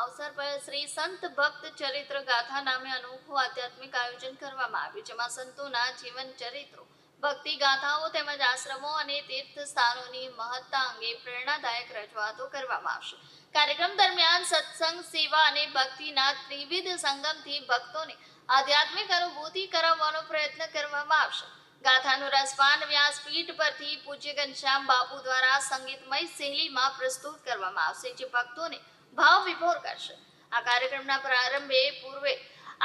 અવસર પર શ્રી સંત ભક્ત ચરિત્ર ગાથા નામે અનોખું આધ્યાત્મિક આયોજન કરવામાં આવ્યું, જેમાં સંતોના જીવન ચરિત્રો, ભક્તિ ગાથાઓ તેમજ આશ્રમો અને તીર્થ સ્થાનોની મહત્તા અંગે પ્રેરણાદાયક રજૂઆતો કરવામાં આવશે. કાર્યક્રમ દરમિયાન સત્સંગ, સેવા અને ભક્તિના ત્રિવિધ સંગમથી ભક્તોને આધ્યાત્મિક અનુભૂતિ કરાવવાનો પ્રયત્ન કરવામાં આવશે. ગાથાનું રસપાન વ્યાસપીઠ પરથી પૂજ્ય ઘનશ્યામ બાપુ દ્વારા સંગીતમય શૈલીમાં પ્રસ્તુત કરવામાં આવશે, જે ભક્તોને ભાવ વિભોર કરશે. આ કાર્યક્રમના પ્રારંભે પૂર્વે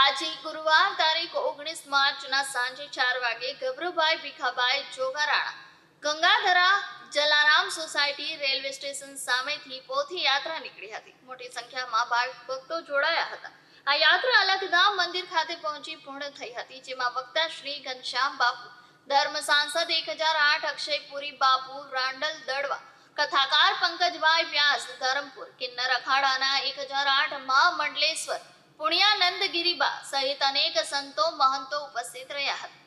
આજે ગુરુવાર તારીખ 19 માર્ચના સાંજે 4 વાગે Gabharubhai Bhikhabhai Jogarana, Gangadhara Jalaram society, railway station સામેથી પોથી યાત્રા નીકળી હતી. મોટી સંખ્યામાં ભક્તો જોડાયા હતા. આ યાત્રા અલખધામ મંદિર ખાતે પહોંચી પૂર્ણ થઈ હતી, જેમાં વક્તા શ્રી ઘનશ્યામ બાપુ, ધર્મ સાંસદ 1008 અક્ષયપુરી બાપુ રાંડલ દડવા, કથાકાર પંકજભાઈ વ્યાસ ધરમપુર, કિન્નર અખાડાના 1008 મહામંડલેશ્વર પુણ્યાનંદ ગિરિબા સહિત અનેક સંતો મહંતો ઉપસ્થિત રહ્યા હતા.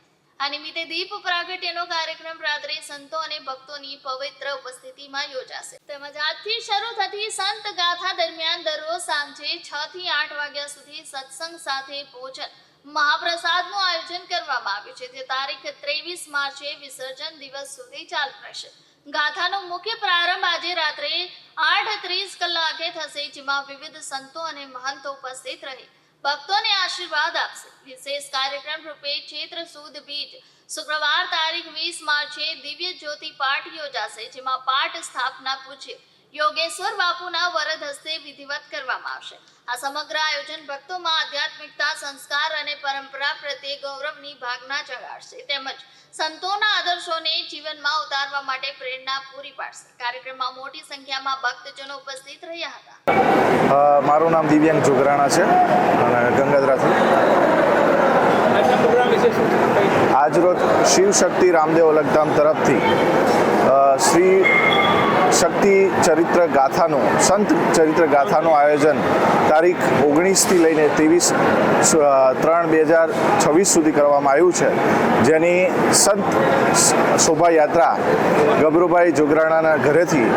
આ નિમિત્તે દીપ પ્રાગટ્યનો કાર્યક્રમ રાત્રે સંતો અને ભક્તોની પવિત્ર ઉપસ્થિતિમાં યોજાશે. તેમજ આજથી શરૂ થતી સંત ગાથા દરમિયાન દરરોજ સાંજે 6 થી 8 વાગ્યા સુધી સત્સંગ સાથે ભોજન મહાપ્રસાદનું આયોજન કરવામાં આવ્યું છે, જે તારીખ 23 માર્ચે વિસર્જન દિવસ સુધી ચાલુ રહેશે. ગાથાનો મુખ્ય પ્રારંભ આજે રાત્રે 8:30 કલાકે થશે, જેમાં વિવિધ સંતો અને મહંતો ઉપસ્થિત રહી ભક્તોને આશીર્વાદ આપશે. વિશેષ કાર્યક્રમ રૂપે ચૈત્ર સુદ બીજ શુક્રવાર તારીખ 20 માર્ચે દિવ્ય જ્યોતિ પાઠ યોજાશે, જેમાં પાઠ સ્થાપના પૂજ્ય યોગેશ્વર બાપુના વરદ હસ્તે વિધિવત કરવામાં આવશે. આ સમગ્ર આયોજન ભક્તોમાં આધ્યાત્મિકતા, સંસ્કાર અને પરંપરા પ્રત્યે ગૌરવની ભાવના જગાડશે, તેમજ સંતોના આદર્શોને જીવનમાં ઉતારવા માટે પ્રેરણા પૂરી પાડશે. કાર્યક્રમમાં મોટી સંખ્યામાં ભક્તજનો ઉપસ્થિત રહ્યા હતા. મારું નામ દિવ્યાંગ જોગરાણા છે અને ગંગાધરાથી. આજરોજ શિવ શક્તિ રામદેવ અલખધામ તરફથી શ્રી શક્તિ ચરિત્ર ગાથાનું, સંત ચરિત્ર ગાથાનું આયોજન તારીખ 19થી લઈને 23/3/2026 સુધી કરવામાં આવ્યું છે, જેની સંત શોભાયાત્રા ગભરુભાઈ જોગરાણાના ઘરેથી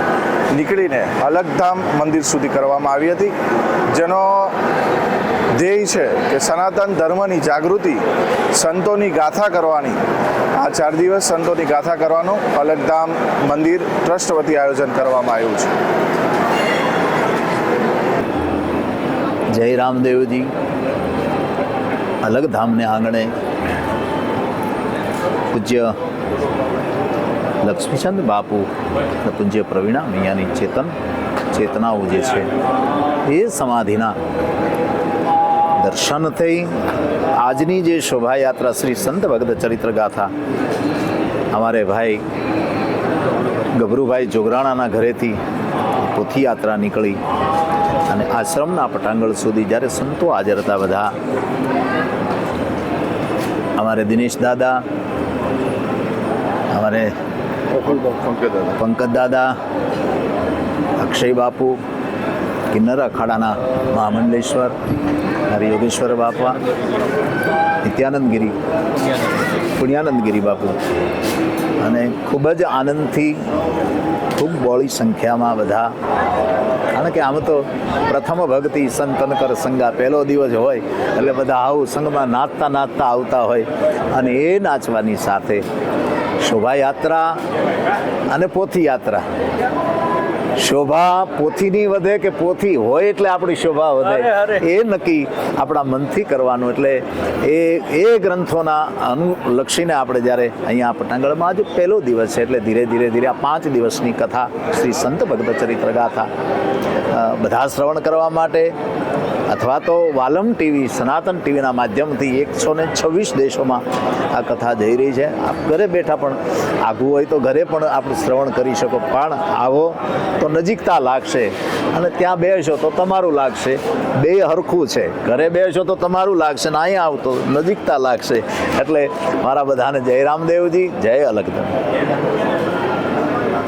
નીકળીને અલખધામ મંદિર સુધી કરવામાં આવી હતી, જેનો ધ્યેય છે કે સનાતન ધર્મની જાગૃતિ, સંતોની ગાથા કરવાની. આ 4 દિવસ સંતોની ગાથા કરવાનું અલખધામ મંદિર ટ્રસ્ટ વતી આયોજન કરવામાં આવ્યું છે. જય રામદેવજી. અલખધામને આંગણે પૂજ્ય લક્ષ્મીચંદ બાપુ અને પૂજ્ય પ્રવીણા મૈયાની ચેતનાઓ જે છે એ સમાધિના દર્શન થઈ આજની જે શોભાયાત્રા શ્રી સંત ભક્ત ચરિત્ર ગાથા અમારે ભાઈ ગભરુભાઈ જોગરાણાના ઘરેથી પોથી યાત્રા નીકળી અને આશ્રમના પટાંગણ સુધી જ્યારે સંતો હાજર હતા, બધા અમારે દિનેશ દાદા, અમારે પંકજ દાદા, અક્ષય બાપુ, કિન્નર અખાડાના મહામંડલેશ્વર યોગેશ્વર બાપા, નિત્યાનંદગીરી પુણ્યાનંદગીરી બાપુ, અને ખૂબ જ આનંદથી ખૂબ બહોળી સંખ્યામાં બધા, કારણ કે આમ તો પ્રથમ ભક્તિ સંતન કર સંગા, પહેલો દિવસ હોય એટલે બધા આવું સંગમાં નાચતા નાચતા આવતા હોય, અને એ નાચવાની સાથે શોભાયાત્રા અને પોથી યાત્રા. શોભા પોથીની વધે કે પોથી હોય એટલે આપણી શોભા વધે, એ નક્કી આપણા મનથી કરવાનું. એટલે એ ગ્રંથોના અનુલક્ષીને આપણે જ્યારે અહીંયા પટાંગણમાં આજે પહેલો દિવસ છે, એટલે ધીરે ધીરે આ 5 દિવસની કથા શ્રી સંત ભક્ત ચરિત્ર ગાથા બધા શ્રવણ કરવા માટે, અથવા તો વાલમ ટીવી, સનાતન ટીવીના માધ્યમથી 126 દેશોમાં આ કથા જઈ રહી છે. આપ ઘરે બેઠા પણ આઘું હોય તો ઘરે પણ આપણે શ્રવણ કરી શકો, પણ આવો તો નજીકતા લાગશે, અને ત્યાં બેસો તો તમારું લાગશે. બે હરખું છે, ઘરે બેસો તો તમારું લાગશે ને અહીંયા આવો તો નજીકતા લાગશે. એટલે મારા બધાને જય રામદેવજી, જય અલખધામ.